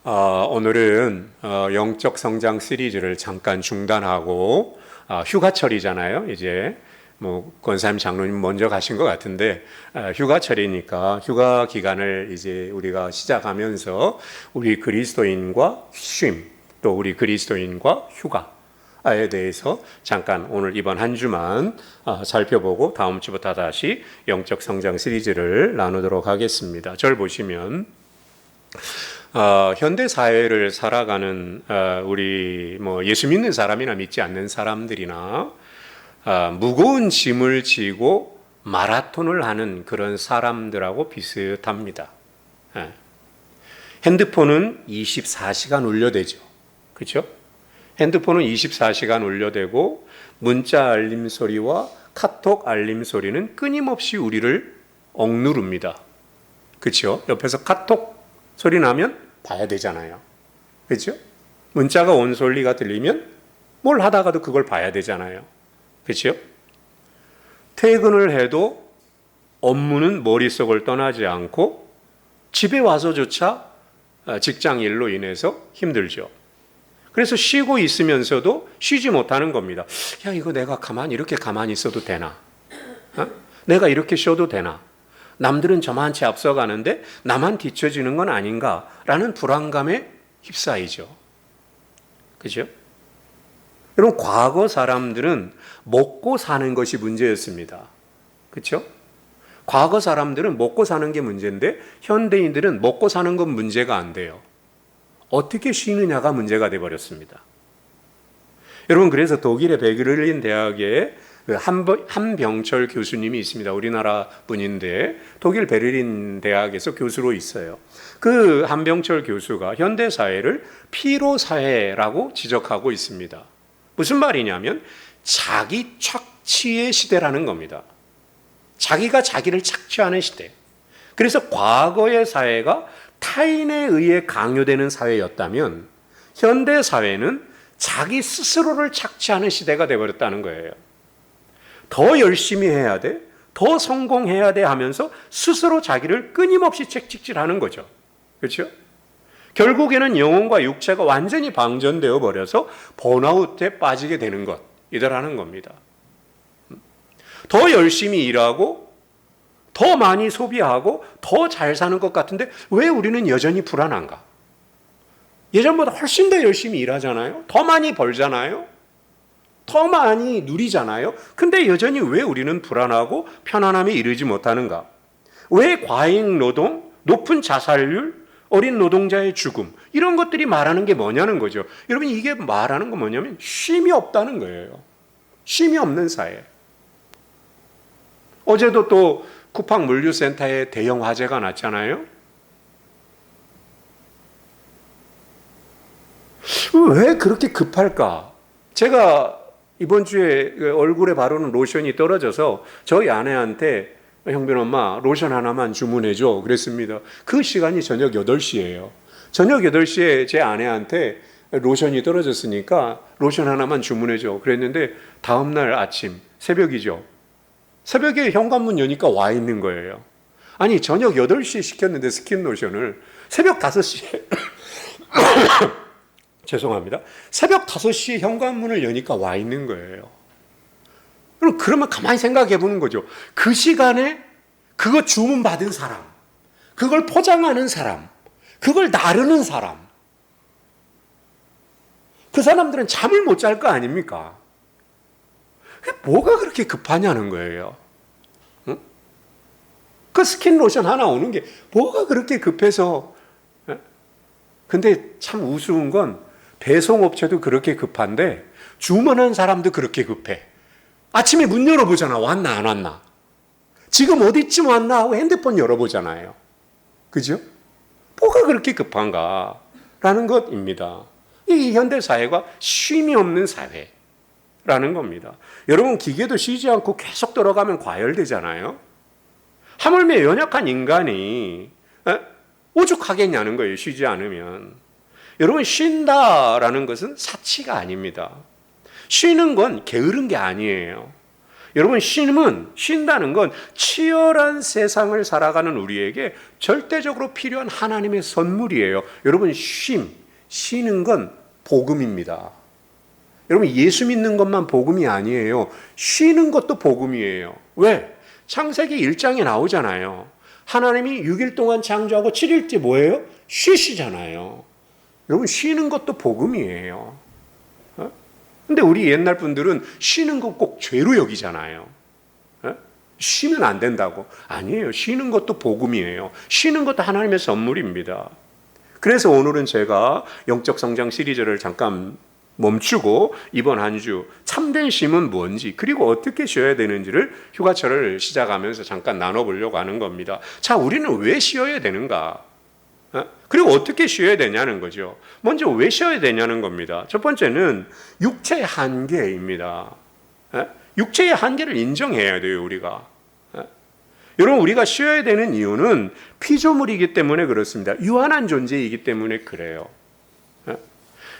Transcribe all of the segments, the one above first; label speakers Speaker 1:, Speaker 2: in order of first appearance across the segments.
Speaker 1: 오늘은 영적 성장 시리즈를 잠깐 중단하고 휴가철이잖아요. 이제 권사님 장로님 먼저 가신 것 같은데 휴가철이니까 휴가 기간을 이제 우리가 시작하면서 우리 그리스도인과 쉼, 또 우리 그리스도인과 휴가에 대해서 잠깐 오늘 이번 한 주만 살펴보고 다음 주부터 다시 영적 성장 시리즈를 나누도록 하겠습니다. 절 보시면 현대 사회를 살아가는 우리 예수 믿는 사람이나 믿지 않는 사람들이나 무거운 짐을 지고 마라톤을 하는 그런 사람들하고 비슷합니다. 핸드폰은 24시간 울려대죠. 그렇죠? 핸드폰은 24시간 울려대고 문자 알림 소리와 카톡 알림 소리는 끊임없이 우리를 억누릅니다. 그렇죠? 옆에서 카톡 소리 나면 봐야 되잖아요. 그렇죠? 문자가 온 소리가 들리면 뭘 하다가도 그걸 봐야 되잖아요. 그렇죠? 퇴근을 해도 업무는 머릿속을 떠나지 않고 집에 와서조차 직장 일로 인해서 힘들죠. 그래서 쉬고 있으면서도 쉬지 못하는 겁니다. 야, 이거 내가 이렇게 가만히 있어도 되나? 내가 이렇게 쉬어도 되나? 남들은 저만치 앞서가는데 나만 뒤처지는 건 아닌가라는 불안감에 휩싸이죠. 그죠? 여러분, 과거 사람들은 먹고 사는 것이 문제였습니다. 그렇죠? 과거 사람들은 먹고 사는 게 문제인데 현대인들은 먹고 사는 건 문제가 안 돼요. 어떻게 쉬느냐가 문제가 돼버렸습니다. 여러분, 그래서 독일의 베를린 대학에 한병철 교수님이 있습니다. 우리나라 분인데 독일 베를린 대학에서 교수로 있어요. 그 한병철 교수가 현대 사회를 피로 사회라고 지적하고 있습니다. 무슨 말이냐면 자기 착취의 시대라는 겁니다. 자기가 자기를 착취하는 시대. 그래서 과거의 사회가 타인에 의해 강요되는 사회였다면 현대 사회는 자기 스스로를 착취하는 시대가 되어버렸다는 거예요. 더 열심히 해야 돼, 더 성공해야 돼 하면서 스스로 자기를 끊임없이 채찍질하는 거죠. 그렇죠? 결국에는 영혼과 육체가 완전히 방전되어 버려서 번아웃에 빠지게 되는 것이더라는 겁니다. 더 열심히 일하고 더 많이 소비하고 더 잘 사는 것 같은데 왜 우리는 여전히 불안한가? 예전보다 훨씬 더 열심히 일하잖아요. 더 많이 벌잖아요. 더 많이 누리잖아요. 근데 여전히 왜 우리는 불안하고 편안함에 이르지 못하는가? 왜 과잉 노동, 높은 자살률, 어린 노동자의 죽음, 이런 것들이 말하는 게 뭐냐는 거죠. 여러분, 이게 말하는 건 뭐냐면 쉼이 없다는 거예요. 쉼이 없는 사회. 어제도 또 쿠팡 물류센터에 대형 화재가 났잖아요. 왜 그렇게 급할까? 제가 이번 주에 얼굴에 바르는 로션이 떨어져서 저희 아내한테 형빈 엄마 로션 하나만 주문해줘 그랬습니다. 그 시간이 저녁 8시예요. 저녁 8시에 제 아내한테 로션이 떨어졌으니까 로션 하나만 주문해줘 그랬는데 다음날 아침 새벽이죠. 새벽에 현관문 여니까 와 있는 거예요. 아니, 저녁 8시에 시켰는데 스킨 로션을 새벽 5시에 죄송합니다. 새벽 5시에 현관문을 여니까 와 있는 거예요. 그러면 가만히 생각해 보는 거죠. 그 시간에 그거 주문받은 사람, 그걸 포장하는 사람, 그걸 나르는 사람, 그 사람들은 잠을 못 잘 거 아닙니까? 뭐가 그렇게 급하냐는 거예요. 응? 그 스킨 로션 하나 오는 게 뭐가 그렇게 급해서. 근데 참 우스운 건 배송업체도 그렇게 급한데 주문한 사람도 그렇게 급해. 아침에 문 열어보잖아. 왔나 안 왔나. 지금 어디쯤 왔나 하고 핸드폰 열어보잖아요. 그죠? 뭐가 그렇게 급한가 라는 것입니다. 이 현대사회가 쉼이 없는 사회라는 겁니다. 여러분, 기계도 쉬지 않고 계속 돌아가면 과열되잖아요. 하물며 연약한 인간이 오죽하겠냐는 거예요. 쉬지 않으면. 여러분, 쉰다라는 것은 사치가 아닙니다. 쉬는 건 게으른 게 아니에요. 여러분, 쉰다는 건 치열한 세상을 살아가는 우리에게 절대적으로 필요한 하나님의 선물이에요. 여러분, 쉬는 건 복음입니다. 여러분, 예수 믿는 것만 복음이 아니에요. 쉬는 것도 복음이에요. 왜? 창세기 1장에 나오잖아요. 하나님이 6일 동안 창조하고 7일째 뭐예요? 쉬시잖아요. 여러분, 쉬는 것도 복음이에요. 근데 우리 옛날 분들은 쉬는 거 꼭 죄로 여기잖아요. 쉬면 안 된다고. 아니에요. 쉬는 것도 복음이에요. 쉬는 것도 하나님의 선물입니다. 그래서 오늘은 제가 영적 성장 시리즈를 잠깐 멈추고 이번 한 주 참된 쉼은 뭔지, 그리고 어떻게 쉬어야 되는지를 휴가철을 시작하면서 잠깐 나눠보려고 하는 겁니다. 자, 우리는 왜 쉬어야 되는가? 그리고 어떻게 쉬어야 되냐는 거죠. 먼저 왜 쉬어야 되냐는 겁니다. 첫 번째는 육체의 한계입니다. 육체의 한계를 인정해야 돼요, 우리가. 여러분, 우리가 쉬어야 되는 이유는 피조물이기 때문에 그렇습니다. 유한한 존재이기 때문에 그래요.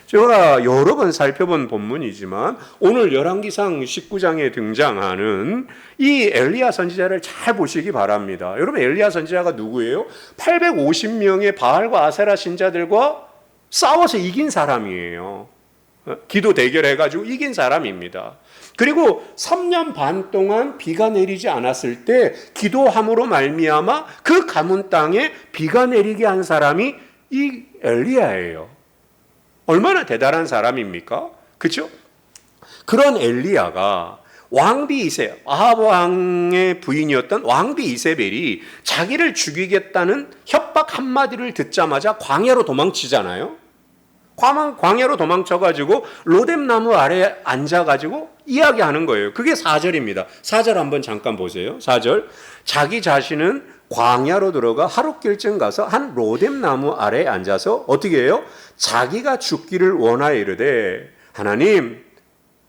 Speaker 1: 제가 여러 번 살펴본 본문이지만 오늘 열왕기상 19장에 등장하는 이 엘리야 선지자를 잘 보시기 바랍니다. 여러분, 엘리야 선지자가 누구예요? 850명의 바알과 아세라 신자들과 싸워서 이긴 사람이에요. 기도 대결해가지고 이긴 사람입니다. 그리고 3년 반 동안 비가 내리지 않았을 때 기도함으로 말미암아 그 가문 땅에 비가 내리게 한 사람이 이 엘리야예요. 얼마나 대단한 사람입니까? 그렇죠? 그런 엘리야가 왕비 이세, 아합 왕의 부인이었던 왕비 이세벨이 자기를 죽이겠다는 협박 한마디를 듣자마자 광야로 도망치잖아요. 광야로 도망쳐가지고 로뎀 나무 아래에 앉아가지고 이야기하는 거예요. 그게 4절입니다. 4절 한번 잠깐 보세요. 4절. 자기 자신은 광야로 들어가 하룻길쯤 가서 한 로뎀 나무 아래에 앉아서 어떻게 해요? 자기가 죽기를 원하여 이르되 하나님,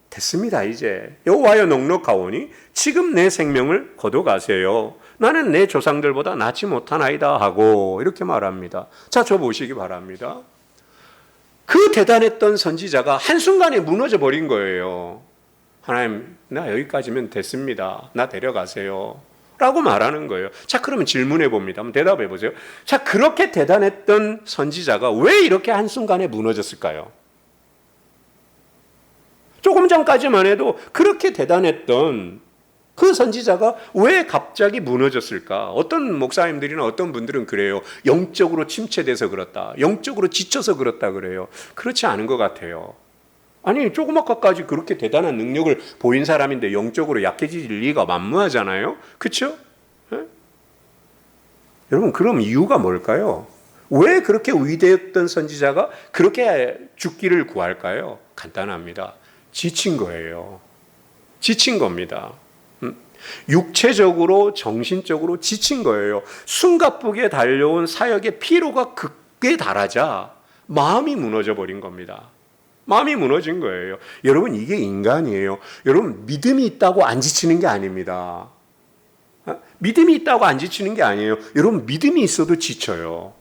Speaker 1: 됐습니다. 이제 여호와여 넉넉하오니 지금 내 생명을 거둬가세요. 나는 내 조상들보다 낫지 못하나이다 하고 이렇게 말합니다. 자, 저 보시기 바랍니다. 그 대단했던 선지자가 한순간에 무너져 버린 거예요. 하나님, 나 여기까지면 됐습니다. 나 데려가세요. 라고 말하는 거예요. 자, 그러면 질문해 봅니다. 한번 대답해 보세요. 자, 그렇게 대단했던 선지자가 왜 이렇게 한순간에 무너졌을까요? 조금 전까지만 해도 그렇게 대단했던 그 선지자가 왜 갑자기 무너졌을까? 어떤 목사님들이나 어떤 분들은 그래요. 영적으로 침체돼서 그렇다. 영적으로 지쳐서 그렇다 그래요. 그렇지 않은 것 같아요. 아니, 조금 아까까지 그렇게 대단한 능력을 보인 사람인데 영적으로 약해질 리가 만무하잖아요. 그렇죠? 여러분, 그럼 이유가 뭘까요? 왜 그렇게 위대했던 선지자가 그렇게 죽기를 구할까요? 간단합니다. 지친 거예요. 지친 겁니다. 육체적으로 정신적으로 지친 거예요. 숨가쁘게 달려온 사역의 피로가 극에 달하자 마음이 무너져 버린 겁니다. 마음이 무너진 거예요. 여러분, 이게 인간이에요. 여러분, 믿음이 있다고 안 지치는 게 아닙니다. 믿음이 있다고 안 지치는 게 아니에요. 여러분, 믿음이 있어도 지쳐요.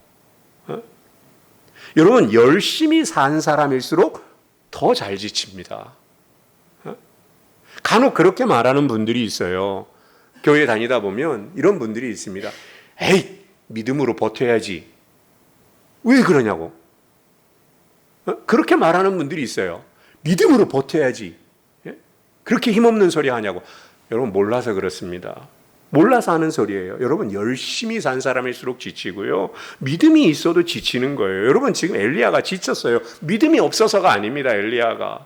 Speaker 1: 여러분, 열심히 산 사람일수록 더 잘 지칩니다. 간혹 그렇게 말하는 분들이 있어요. 교회 다니다 보면 이런 분들이 있습니다. 에이, 믿음으로 버텨야지. 왜 그러냐고. 그렇게 말하는 분들이 있어요. 믿음으로 버텨야지. 그렇게 힘없는 소리 하냐고. 여러분, 몰라서 그렇습니다. 몰라서 하는 소리예요. 여러분, 열심히 산 사람일수록 지치고요. 믿음이 있어도 지치는 거예요. 여러분, 지금 엘리야가 지쳤어요. 믿음이 없어서가 아닙니다. 엘리야가.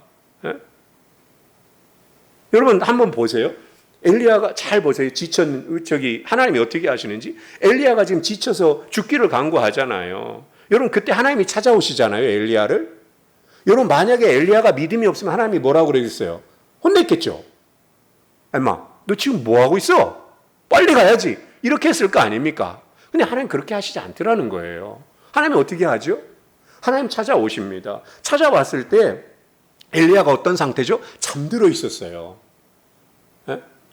Speaker 1: 여러분, 한번 보세요. 엘리야가 잘 보세요. 하나님이 어떻게 하시는지. 엘리야가 지금 지쳐서 죽기를 간구하잖아요. 여러분, 그때 하나님이 찾아오시잖아요. 엘리야를. 여러분, 만약에 엘리야가 믿음이 없으면 하나님이 뭐라고 그러겠어요? 혼냈겠죠. 엄마, 너 지금 뭐 하고 있어? 빨리 가야지. 이렇게 했을 거 아닙니까? 근데 하나님 그렇게 하시지 않더라는 거예요. 하나님 어떻게 하죠? 하나님 찾아오십니다. 찾아왔을 때 엘리야가 어떤 상태죠? 잠들어 있었어요.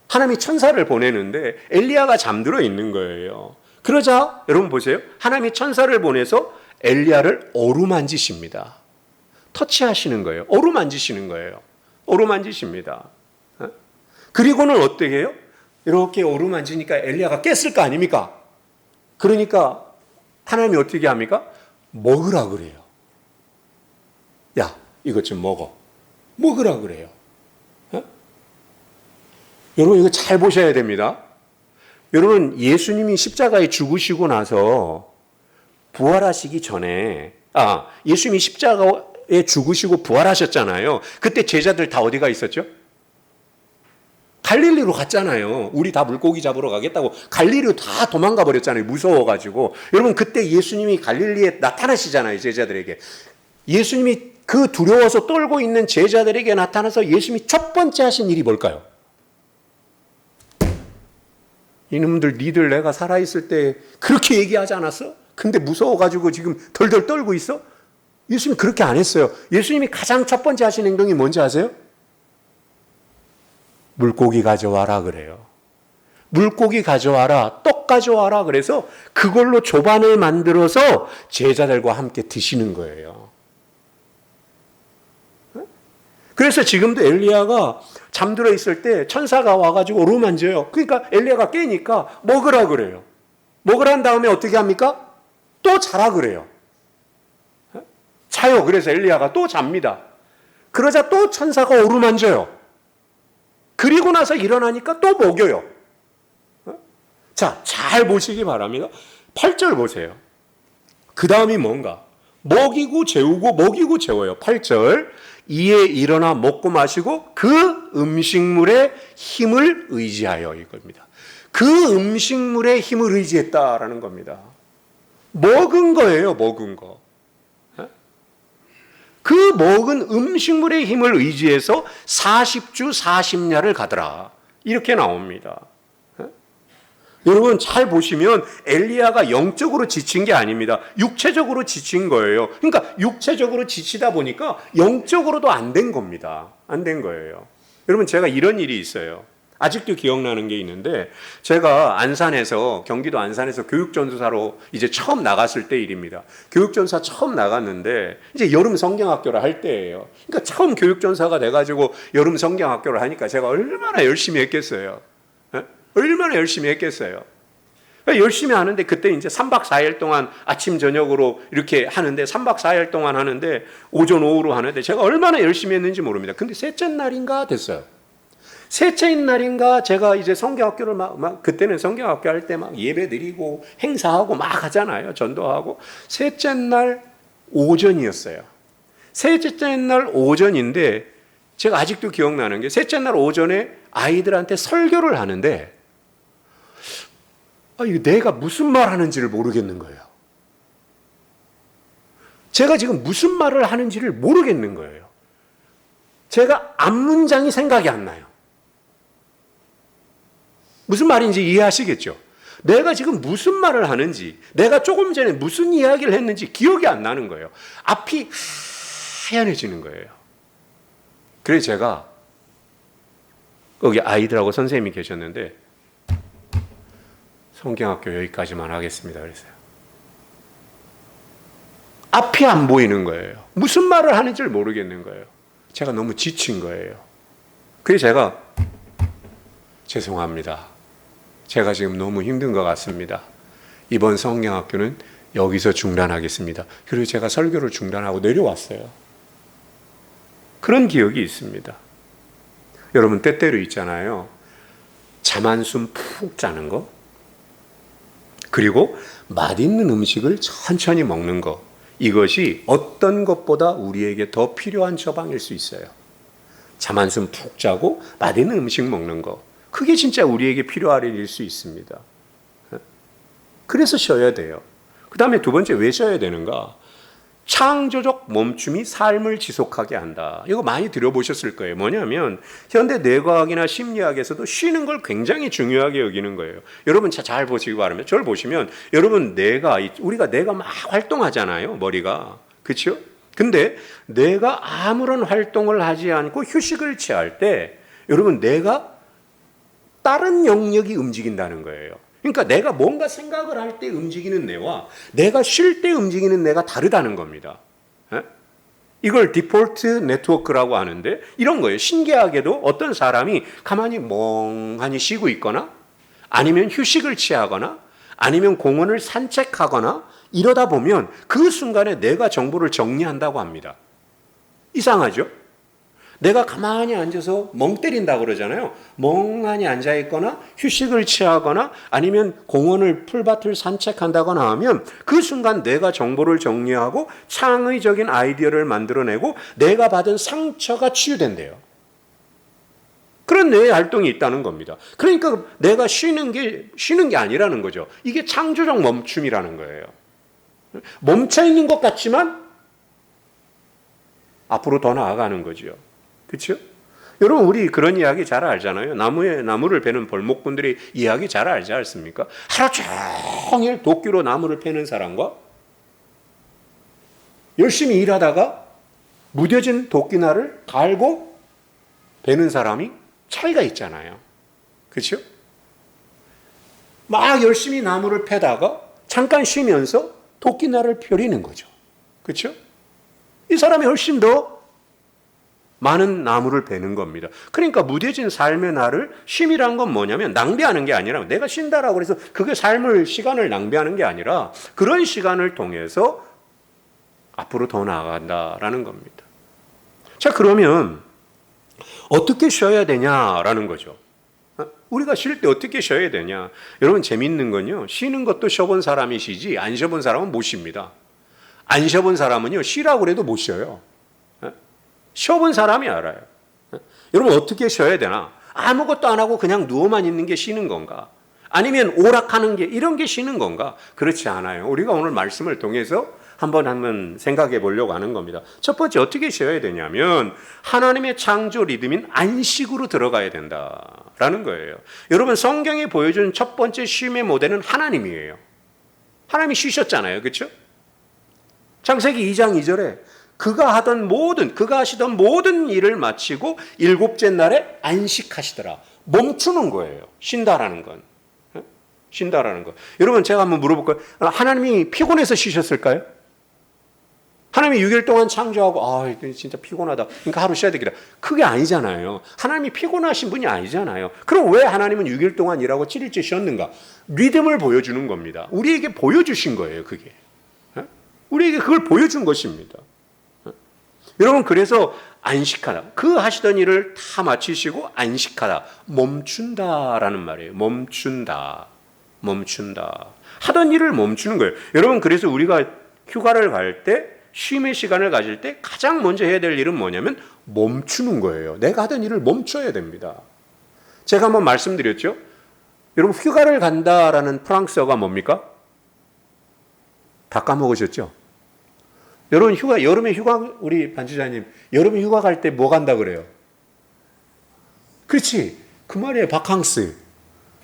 Speaker 1: 하나님이 천사를 보내는데 엘리야가 잠들어 있는 거예요. 그러자 여러분 보세요. 하나님이 천사를 보내서 엘리야를 어루만지십니다. 터치하시는 거예요. 어루만지시는 거예요. 어루만지십니다. 그리고는 어떻게 해요? 이렇게 어루만지니까 엘리야가 깼을 거 아닙니까? 그러니까 하나님이 어떻게 합니까? 먹으라 그래요. 야, 이것 좀 먹어. 먹으라 그래요. 어? 여러분 이거 잘 보셔야 됩니다. 여러분 예수님이 십자가에 죽으시고 나서 부활하시기 전에 예수님이 십자가에 죽으시고 부활하셨잖아요. 그때 제자들 다 어디가 있었죠? 갈릴리로 갔잖아요. 우리 다 물고기 잡으러 가겠다고 갈릴리로 다 도망가 버렸잖아요. 무서워가지고. 여러분 그때 예수님이 갈릴리에 나타나시잖아요. 제자들에게. 예수님이 그 두려워서 떨고 있는 제자들에게 나타나서 예수님이 첫 번째 하신 일이 뭘까요? 이놈들 니들 내가 살아있을 때 그렇게 얘기하지 않았어? 근데 무서워가지고 지금 덜덜 떨고 있어? 예수님 그렇게 안 했어요. 예수님이 가장 첫 번째 하신 행동이 뭔지 아세요? 물고기 가져와라 그래요. 물고기 가져와라, 떡 가져와라 그래서 그걸로 조반을 만들어서 제자들과 함께 드시는 거예요. 그래서 지금도 엘리야가 잠들어 있을 때 천사가 와가지고 어루만져요. 그러니까 엘리야가 깨니까 먹으라 그래요. 먹으란 다음에 어떻게 합니까? 또 자라 그래요. 자요. 그래서 엘리야가 또 잡니다. 그러자 또 천사가 어루만져요. 그리고 나서 일어나니까 또 먹여요. 자, 잘 보시기 바랍니다. 8절 보세요. 그 다음이 뭔가? 먹이고 재우고 먹이고 재워요. 8절. 이에 일어나 먹고 마시고 그 음식물의 힘을 의지하여 이겁니다. 그 음식물의 힘을 의지했다라는 겁니다. 먹은 거예요. 먹은 거. 그 먹은 음식물의 힘을 의지해서 40주 40야를 가더라. 이렇게 나옵니다. 여러분 잘 보시면 엘리야가 영적으로 지친 게 아닙니다. 육체적으로 지친 거예요. 그러니까 육체적으로 지치다 보니까 영적으로도 안 된 겁니다. 안 된 거예요. 여러분 제가 이런 일이 있어요. 아직도 기억나는 게 있는데 제가 안산에서 경기도 안산에서 교육전도사로 이제 처음 나갔을 때 일입니다. 교육전도사 처음 나갔는데 이제 여름 성경학교를 할 때예요. 그러니까 처음 교육전도사가 돼가지고 여름 성경학교를 하니까 제가 얼마나 열심히 했겠어요. 얼마나 열심히 했겠어요. 열심히 하는데 그때 이제 3박 4일 동안 아침 저녁으로 이렇게 하는데 3박 4일 동안 하는데 오전 오후로 하는데 제가 얼마나 열심히 했는지 모릅니다. 근데 셋째 날인가 됐어요. 셋째인 날인가 제가 이제 성경학교를 그때는 성경학교 할 때 막 예배 드리고 행사하고 막 하잖아요. 전도하고. 셋째 날 오전이었어요. 셋째 날 오전인데 제가 아직도 기억나는 게 셋째 날 오전에 아이들한테 설교를 하는데 이거 내가 무슨 말 하는지를 모르겠는 거예요. 제가 지금 무슨 말을 하는지를 모르겠는 거예요. 제가 앞문장이 생각이 안 나요. 무슨 말인지 이해하시겠죠? 내가 지금 무슨 말을 하는지, 내가 조금 전에 무슨 이야기를 했는지 기억이 안 나는 거예요. 앞이 하얀해지는 거예요. 그래서 제가 거기 아이들하고 선생님이 계셨는데 성경학교 여기까지만 하겠습니다. 그랬어요. 앞이 안 보이는 거예요. 무슨 말을 하는지를 모르겠는 거예요. 제가 너무 지친 거예요. 그래서 제가 죄송합니다. 제가 지금 너무 힘든 것 같습니다. 이번 성경학교는 여기서 중단하겠습니다. 그리고 제가 설교를 중단하고 내려왔어요. 그런 기억이 있습니다. 여러분 때때로 있잖아요. 잠 한숨 푹 자는 거, 그리고 맛있는 음식을 천천히 먹는 거, 이것이 어떤 것보다 우리에게 더 필요한 처방일 수 있어요. 잠 한숨 푹 자고 맛있는 음식 먹는 거, 그게 진짜 우리에게 필요할 일일 수 있습니다. 그래서 쉬어야 돼요. 그 다음에 두 번째 왜 쉬어야 되는가? 창조적 멈춤이 삶을 지속하게 한다. 이거 많이 들어보셨을 거예요. 뭐냐면 현대 뇌과학이나 심리학에서도 쉬는 걸 굉장히 중요하게 여기는 거예요. 여러분 잘 보시기 바랍니다. 저를 보시면 여러분 우리가 뇌가 막 활동하잖아요. 머리가. 그렇죠? 근데 뇌가 아무런 활동을 하지 않고 휴식을 취할 때 여러분 뇌가 다른 영역이 움직인다는 거예요. 그러니까 내가 뭔가 생각을 할 때 움직이는 뇌와 내가 쉴 때 움직이는 뇌가 다르다는 겁니다. 이걸 디폴트 네트워크라고 하는데 이런 거예요. 신기하게도 어떤 사람이 가만히 멍하니 쉬고 있거나 아니면 휴식을 취하거나 아니면 공원을 산책하거나 이러다 보면 그 순간에 내가 정보를 정리한다고 합니다. 이상하죠? 내가 가만히 앉아서 멍 때린다고 그러잖아요. 멍하니 앉아있거나 휴식을 취하거나 아니면 공원을 풀밭을 산책한다거나 하면 그 순간 내가 정보를 정리하고 창의적인 아이디어를 만들어내고 내가 받은 상처가 치유된대요. 그런 뇌의 활동이 있다는 겁니다. 그러니까 내가 쉬는 게 아니라는 거죠. 이게 창조적 멈춤이라는 거예요. 멈춰 있는 것 같지만 앞으로 더 나아가는 거죠. 그렇죠? 여러분 우리 그런 이야기 잘 알잖아요. 나무를 베는 벌목꾼들이 이야기 잘 알지 않습니까? 하루 종일 도끼로 나무를 베는 사람과 열심히 일하다가 무뎌진 도끼날을 갈고 베는 사람이 차이가 있잖아요. 그렇죠? 막 열심히 나무를 패다가 잠깐 쉬면서 도끼날을 펴리는 거죠. 그렇죠? 이 사람이 훨씬 더 많은 나무를 베는 겁니다. 그러니까 무뎌진 삶의 날을 쉼이란 건 뭐냐면 낭비하는 게 아니라 내가 쉰다라고 해서 그게 시간을 낭비하는 게 아니라 그런 시간을 통해서 앞으로 더 나아간다라는 겁니다. 자, 그러면 어떻게 쉬어야 되냐라는 거죠. 우리가 쉴 때 어떻게 쉬어야 되냐. 여러분 재밌는 건요. 쉬는 것도 쉬어본 사람이 쉬지 안 쉬어본 사람은 못 쉽니다. 안 쉬어본 사람은요. 쉬라고 해도 못 쉬어요. 쉬어본 사람이 알아요. 여러분 어떻게 쉬어야 되나? 아무것도 안 하고 그냥 누워만 있는 게 쉬는 건가? 아니면 오락하는 게 이런 게 쉬는 건가? 그렇지 않아요. 우리가 오늘 말씀을 통해서 한번 생각해 보려고 하는 겁니다. 첫 번째 어떻게 쉬어야 되냐면 하나님의 창조 리듬인 안식으로 들어가야 된다라는 거예요. 여러분 성경이 보여준 첫 번째 쉼의 모델은 하나님이에요. 하나님이 쉬셨잖아요. 그렇죠? 창세기 2장 2절에 그가 하시던 모든 일을 마치고 일곱째 날에 안식하시더라. 멈추는 거예요. 쉰다라는 건. 쉰다라는 거. 여러분 제가 한번 물어볼까요? 하나님이 피곤해서 쉬셨을까요? 하나님이 6일 동안 창조하고 진짜 피곤하다. 그러니까 하루 쉬어야 되겠다. 그게 아니잖아요. 하나님이 피곤하신 분이 아니잖아요. 그럼 왜 하나님은 6일 동안 일하고 7일째 쉬었는가? 리듬을 보여주는 겁니다. 우리에게 보여주신 거예요. 그게. 우리에게 그걸 보여준 것입니다. 여러분 그래서 안식하다. 그 하시던 일을 다 마치시고 안식하다. 멈춘다라는 말이에요. 멈춘다. 하던 일을 멈추는 거예요. 여러분 그래서 우리가 휴가를 갈 때 쉼의 시간을 가질 때 가장 먼저 해야 될 일은 뭐냐면 멈추는 거예요. 내가 하던 일을 멈춰야 됩니다. 제가 한번 말씀드렸죠. 여러분 휴가를 간다라는 프랑스어가 뭡니까? 다 까먹으셨죠? 여러분 여름에 휴가 우리 반지자님 여름에 휴가 갈 때 뭐 간다 그래요? 그렇지. 그 말이에요. 바캉스.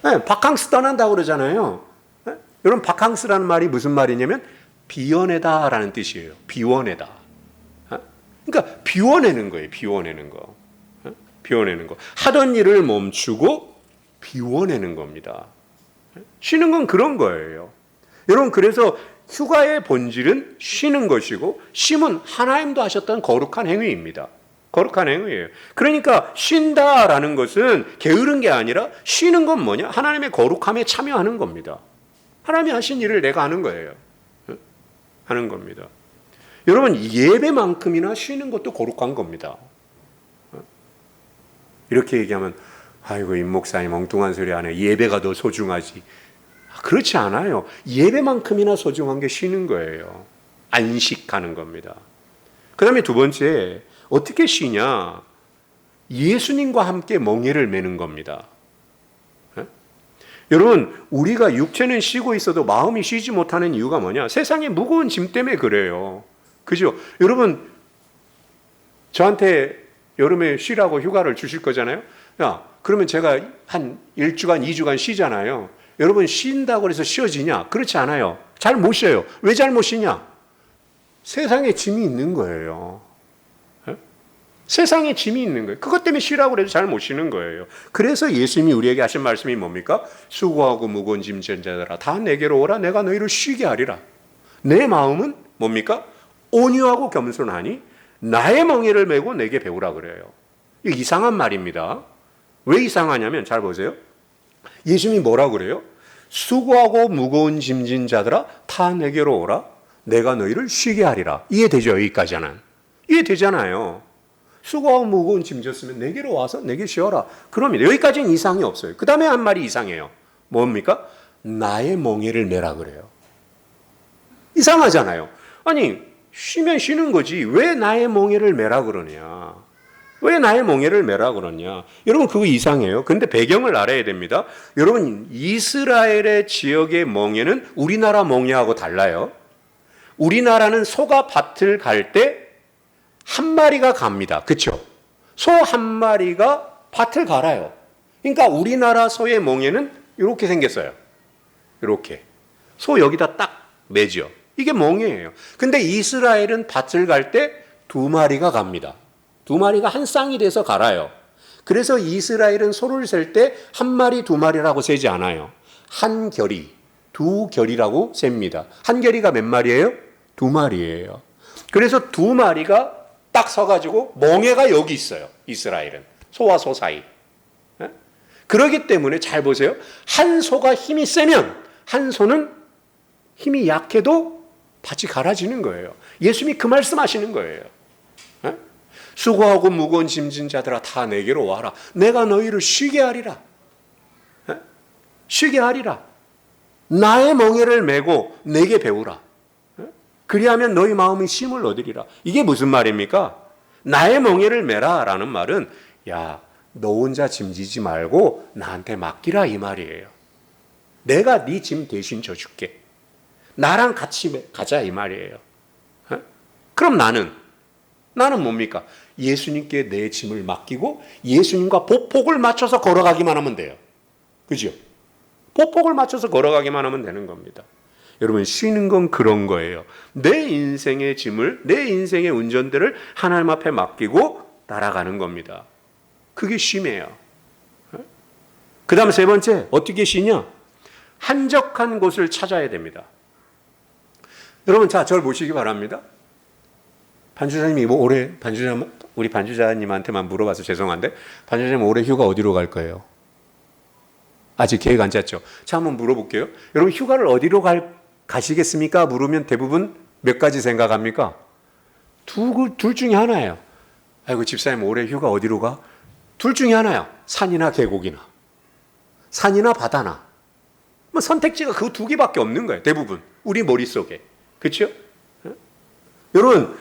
Speaker 1: 네, 바캉스 떠난다고 그러잖아요. 네? 여러분 바캉스라는 말이 무슨 말이냐면 비워내다라는 뜻이에요. 비워내다. 그러니까 비워내는 거예요. 비워내는 거. 비워내는 거. 하던 일을 멈추고 비워내는 겁니다. 쉬는 건 그런 거예요. 여러분 그래서 휴가의 본질은 쉬는 것이고 쉼은 하나님도 하셨던 거룩한 행위입니다. 거룩한 행위예요. 그러니까 쉰다라는 것은 게으른 게 아니라 쉬는 건 뭐냐? 하나님의 거룩함에 참여하는 겁니다. 하나님이 하신 일을 내가 하는 거예요. 하는 겁니다. 여러분 예배만큼이나 쉬는 것도 거룩한 겁니다. 이렇게 얘기하면 아이고 임 목사님 엉뚱한 소리 하네. 예배가 더 소중하지. 그렇지 않아요. 예배만큼이나 소중한 게 쉬는 거예요. 안식하는 겁니다. 그 다음에 두 번째 어떻게 쉬냐? 예수님과 함께 멍에를 매는 겁니다. 여러분 우리가 육체는 쉬고 있어도 마음이 쉬지 못하는 이유가 뭐냐? 세상의 무거운 짐 때문에 그래요. 그죠? 여러분 저한테 여름에 쉬라고 휴가를 주실 거잖아요. 야 그러면 제가 한 1주간 2주간 쉬잖아요. 여러분 쉰다고 해서 쉬어지냐? 그렇지 않아요. 잘 못 쉬어요. 왜 잘 못 쉬냐? 세상에 짐이 있는 거예요. 세상에 짐이 있는 거예요. 그것 때문에 쉬라고 해도 잘 못 쉬는 거예요. 그래서 예수님이 우리에게 하신 말씀이 뭡니까? 수고하고 무거운 짐 진 자들아 다 내게로 오라. 내가 너희를 쉬게 하리라. 내 마음은 뭡니까? 온유하고 겸손하니 나의 멍에를 메고 내게 배우라 그래요. 이거 이상한 말입니다. 왜 이상하냐면 잘 보세요. 예수님이 뭐라 그래요? 수고하고 무거운 짐진 자들아 다 내게로 오라. 내가 너희를 쉬게 하리라. 이해되죠? 여기까지는. 이해되잖아요. 수고하고 무거운 짐 졌으면 내게로 와서 내게 쉬어라. 그러면 여기까지는 이상이 없어요. 그 다음에 한 말이 이상해요. 뭡니까? 나의 멍에를 메라 그래요. 이상하잖아요. 아니 쉬면 쉬는 거지 왜 나의 멍에를 메라 그러냐. 왜 나의 멍에를 메라 그러냐. 여러분 그거 이상해요. 근데 배경을 알아야 됩니다. 여러분 이스라엘의 지역의 멍에는 우리나라 멍에하고 달라요. 우리나라는 소가 밭을 갈 때 한 마리가 갑니다. 그렇죠? 소 한 마리가 밭을 갈아요. 그러니까 우리나라 소의 멍에는 이렇게 생겼어요. 이렇게. 소 여기다 딱 매죠. 이게 멍에예요. 근데 이스라엘은 밭을 갈 때 두 마리가 갑니다. 두 마리가 한 쌍이 돼서 갈아요. 그래서 이스라엘은 소를 셀 때 한 마리, 두 마리라고 세지 않아요. 한 결이, 두 결이라고 셉니다. 한 결이가 몇 마리예요? 두 마리예요. 그래서 두 마리가 딱 서가지고 멍에가 여기 있어요. 이스라엘은. 소와 소 사이. 그렇기 때문에 잘 보세요. 한 소가 힘이 세면 한 소는 힘이 약해도 밭이 갈아지는 거예요. 예수님이 그 말씀하시는 거예요. 수고하고 무거운 짐진 자들아 다 내게로 와라. 내가 너희를 쉬게 하리라. 쉬게 하리라. 나의 멍에를 메고 내게 배우라. 그리하면 너희 마음이 쉼을 얻으리라. 이게 무슨 말입니까? 나의 멍에를 메라 라는 말은 야, 너 혼자 짐지지 말고 나한테 맡기라 이 말이에요. 내가 네 짐 대신 져줄게. 나랑 같이 가자 이 말이에요. 그럼 나는 뭡니까? 예수님께 내 짐을 맡기고 예수님과 보폭을 맞춰서 걸어가기만 하면 돼요. 그죠? 보폭을 맞춰서 걸어가기만 하면 되는 겁니다. 여러분 쉬는 건 그런 거예요. 내 인생의 짐을, 내 인생의 운전대를 하나님 앞에 맡기고 날아가는 겁니다. 그게 쉼이에요. 그 다음 세 번째 어떻게 쉬냐? 한적한 곳을 찾아야 됩니다. 여러분 자 저를 보시기 바랍니다. 반주자님이 올해 우리 반주자님한테만 물어봐서 죄송한데 반주자님 올해 휴가 어디로 갈 거예요? 아직 계획 안 짰죠? 자 한번 물어볼게요. 여러분 휴가를 어디로 가시겠습니까? 물으면 대부분 몇 가지 생각합니까? 둘 중에 하나예요. 아이고 집사님 올해 휴가 어디로 가? 둘 중에 하나야. 산이나 계곡이나 산이나 바다나 뭐 선택지가 그 두 개밖에 없는 거예요. 대부분 우리 머릿속에. 그렇죠? 여러분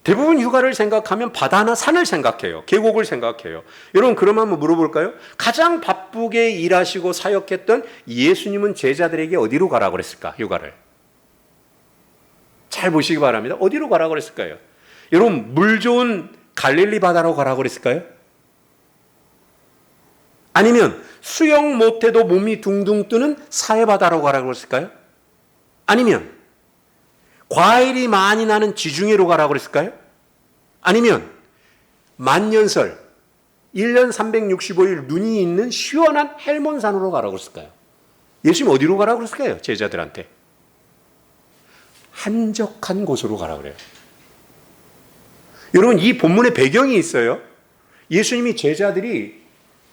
Speaker 1: 대부분 휴가를 생각하면 바다나 산을 생각해요. 계곡을 생각해요. 여러분 그럼 한번 물어볼까요? 가장 바쁘게 일하시고 사역했던 예수님은 제자들에게 어디로 가라고 그랬을까? 휴가를. 잘 보시기 바랍니다. 어디로 가라고 그랬을까요? 여러분 물 좋은 갈릴리 바다로 가라고 그랬을까요? 아니면 수영 못해도 몸이 둥둥 뜨는 사해 바다로 가라고 그랬을까요? 아니면 과일이 많이 나는 지중해로 가라고 그랬을까요? 아니면 만년설 1년 365일 눈이 있는 시원한 헬몬산으로 가라고 그랬을까요? 예수님 어디로 가라고 그랬을까요? 제자들한테. 한적한 곳으로 가라고 그래요. 여러분 이 본문에 배경이 있어요. 예수님이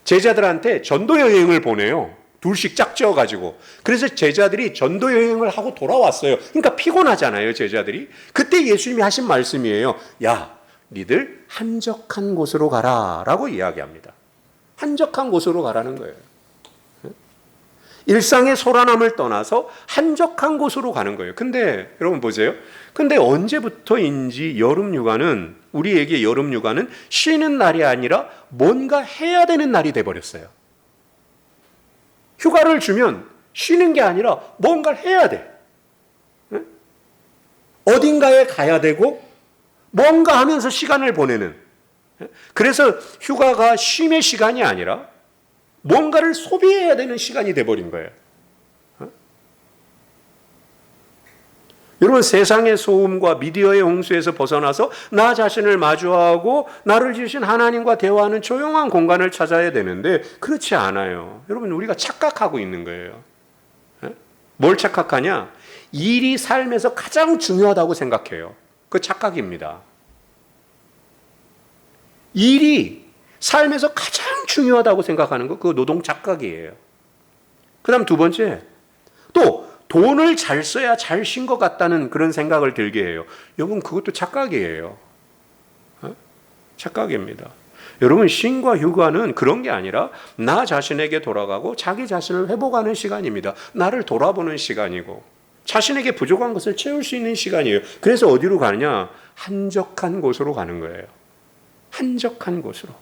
Speaker 1: 제자들한테 전도 여행을 보내요. 둘씩 짝지어가지고. 그래서 제자들이 전도 여행을 하고 돌아왔어요. 그러니까 피곤하잖아요, 제자들이. 그때 예수님이 하신 말씀이에요. 야, 니들 한적한 곳으로 가라 라고 이야기합니다. 한적한 곳으로 가라는 거예요. 일상의 소란함을 떠나서 한적한 곳으로 가는 거예요. 근데 여러분 보세요. 근데 언제부터인지 여름휴가는 우리에게 여름휴가는 쉬는 날이 아니라 뭔가 해야 되는 날이 돼버렸어요. 휴가를 주면 쉬는 게 아니라 뭔가를 해야 돼. 어딘가에 가야 되고 뭔가 하면서 시간을 보내는. 그래서 휴가가 쉼의 시간이 아니라 뭔가를 소비해야 되는 시간이 돼버린 거예요. 여러분 세상의 소음과 미디어의 홍수에서 벗어나서 나 자신을 마주하고 나를 지으신 하나님과 대화하는 조용한 공간을 찾아야 되는데 그렇지 않아요. 여러분 우리가 착각하고 있는 거예요. 뭘 착각하냐? 일이 삶에서 가장 중요하다고 생각해요. 그 착각입니다. 일이 삶에서 가장 중요하다고 생각하는 거, 그거 노동 착각이에요. 그 다음 두 번째, 또 돈을 잘 써야 잘 쉰 것 같다는 그런 생각을 들게 해요. 여러분, 그것도 착각이에요. 착각입니다. 여러분, 쉼과 휴가는 그런 게 아니라 나 자신에게 돌아가고 자기 자신을 회복하는 시간입니다. 나를 돌아보는 시간이고 자신에게 부족한 것을 채울 수 있는 시간이에요. 그래서 어디로 가느냐? 한적한 곳으로 가는 거예요. 한적한 곳으로.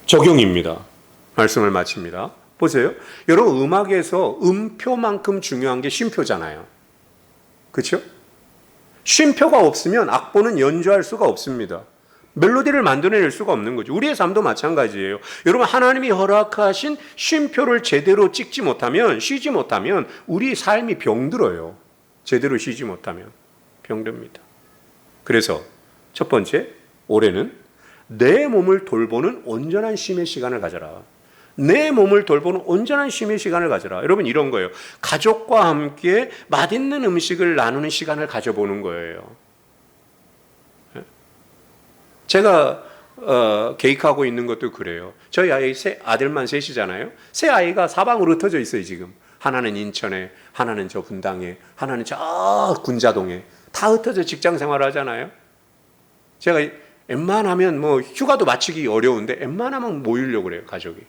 Speaker 1: 적용입니다. 말씀을 마칩니다. 보세요. 여러분, 음악에서 음표만큼 중요한 게 쉼표잖아요. 그렇죠? 쉼표가 없으면 악보는 연주할 수가 없습니다. 멜로디를 만들어낼 수가 없는 거죠. 우리의 삶도 마찬가지예요. 여러분, 하나님이 허락하신 쉼표를 제대로 찍지 못하면, 쉬지 못하면 우리 삶이 병들어요. 제대로 쉬지 못하면 병듭니다. 그래서 첫 번째, 올해는 내 몸을 돌보는 온전한 쉼의 시간을 가져라. 내 몸을 돌보는 온전한 쉼의 시간을 가져라. 여러분, 이런 거예요. 가족과 함께 맛있는 음식을 나누는 시간을 가져보는 거예요. 제가 계획하고 있는 것도 그래요. 저희 아이 아들만 셋이잖아요. 세 아이가 사방으로 흩어져 있어요, 지금. 하나는 인천에, 하나는 저 분당에, 하나는 저 군자동에. 다 흩어져 직장 생활을 하잖아요. 제가 웬만하면 뭐 휴가도 마치기 어려운데 웬만하면 모이려고 그래요, 가족이.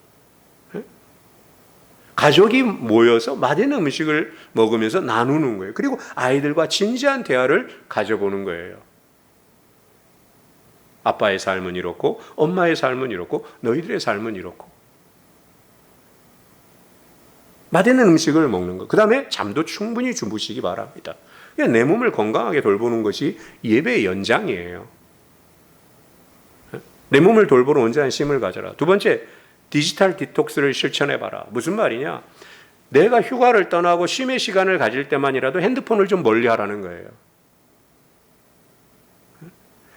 Speaker 1: 가족이 모여서 맛있는 음식을 먹으면서 나누는 거예요. 그리고 아이들과 진지한 대화를 가져보는 거예요. 아빠의 삶은 이렇고 엄마의 삶은 이렇고 너희들의 삶은 이렇고. 맛있는 음식을 먹는 것. 그 다음에 잠도 충분히 주무시기 바랍니다. 내 몸을 건강하게 돌보는 것이 예배의 연장이에요. 내 몸을 돌보는 온전한 쉼을 가져라. 두 번째, 디지털 디톡스를 실천해봐라. 무슨 말이냐? 내가 휴가를 떠나고 쉼의 시간을 가질 때만이라도 핸드폰을 좀 멀리하라는 거예요.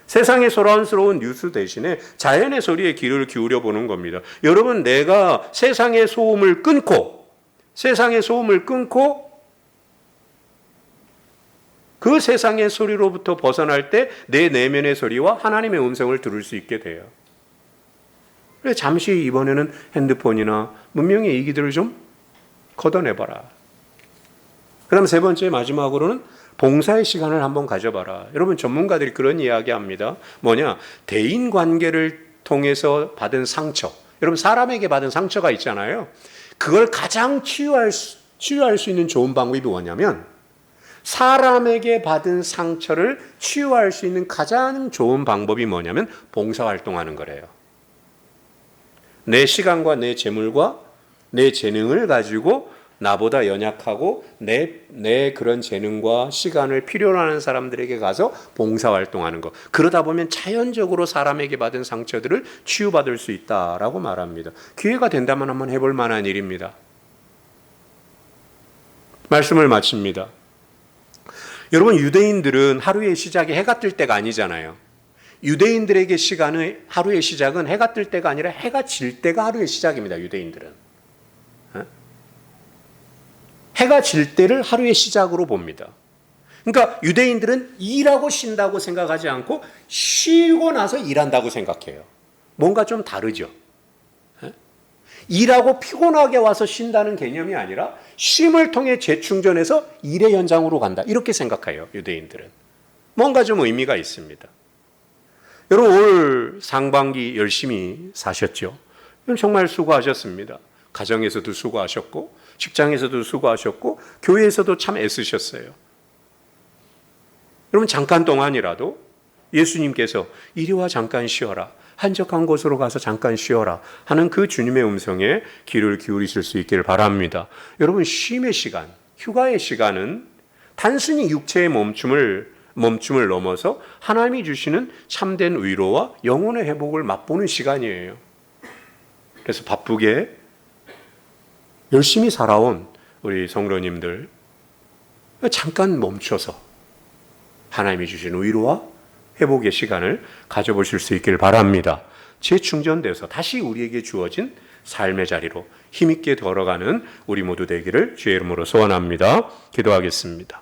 Speaker 1: 세상의 소란스러운 뉴스 대신에 자연의 소리에 귀를 기울여 보는 겁니다. 여러분, 내가 세상의 소음을 끊고 그 세상의 소리로부터 벗어날 때 내 내면의 소리와 하나님의 음성을 들을 수 있게 돼요. 그래서 잠시 이번에는 핸드폰이나 문명의 이기들을 좀 걷어내봐라. 그 다음 세 번째, 마지막으로는 봉사의 시간을 한번 가져봐라. 여러분, 전문가들이 그런 이야기합니다. 뭐냐? 대인관계를 통해서 받은 상처. 여러분, 사람에게 받은 상처가 있잖아요. 그걸 가장 치유할 수 있는 좋은 방법이 뭐냐면, 사람에게 받은 상처를 치유할 수 있는 가장 좋은 방법이 뭐냐면 봉사활동하는 거래요. 내 시간과 내 재물과 내 재능을 가지고 나보다 연약하고 내 그런 재능과 시간을 필요로 하는 사람들에게 가서 봉사활동하는 것. 그러다 보면 자연적으로 사람에게 받은 상처들을 치유받을 수 있다라고 말합니다. 기회가 된다면 한번 해볼 만한 일입니다. 말씀을 마칩니다. 여러분, 유대인들은 하루의 시작이 해가 뜰 때가 아니잖아요. 유대인들에게 하루의 시작은 해가 뜰 때가 아니라 해가 질 때가 하루의 시작입니다. 유대인들은. 해가 질 때를 하루의 시작으로 봅니다. 그러니까 유대인들은 일하고 쉰다고 생각하지 않고 쉬고 나서 일한다고 생각해요. 뭔가 좀 다르죠. 일하고 피곤하게 와서 쉰다는 개념이 아니라 쉼을 통해 재충전해서 일의 현장으로 간다. 이렇게 생각해요, 유대인들은. 뭔가 좀 의미가 있습니다. 여러분, 올 상반기 열심히 사셨죠? 정말 수고하셨습니다. 가정에서도 수고하셨고 직장에서도 수고하셨고 교회에서도 참 애쓰셨어요. 여러분, 잠깐 동안이라도 예수님께서 이리 와 잠깐 쉬어라, 한적한 곳으로 가서 잠깐 쉬어라 하는 그 주님의 음성에 귀를 기울이실 수 있기를 바랍니다. 여러분, 쉼의 시간, 휴가의 시간은 단순히 육체의 멈춤을 넘어서 하나님이 주시는 참된 위로와 영혼의 회복을 맛보는 시간이에요. 그래서 바쁘게 열심히 살아온 우리 성도님들, 잠깐 멈춰서 하나님이 주신 위로와 회복의 시간을 가져보실 수 있기를 바랍니다. 재충전돼서 다시 우리에게 주어진 삶의 자리로 힘있게 걸어가는 우리 모두 되기를 주의 이름으로 소원합니다. 기도하겠습니다.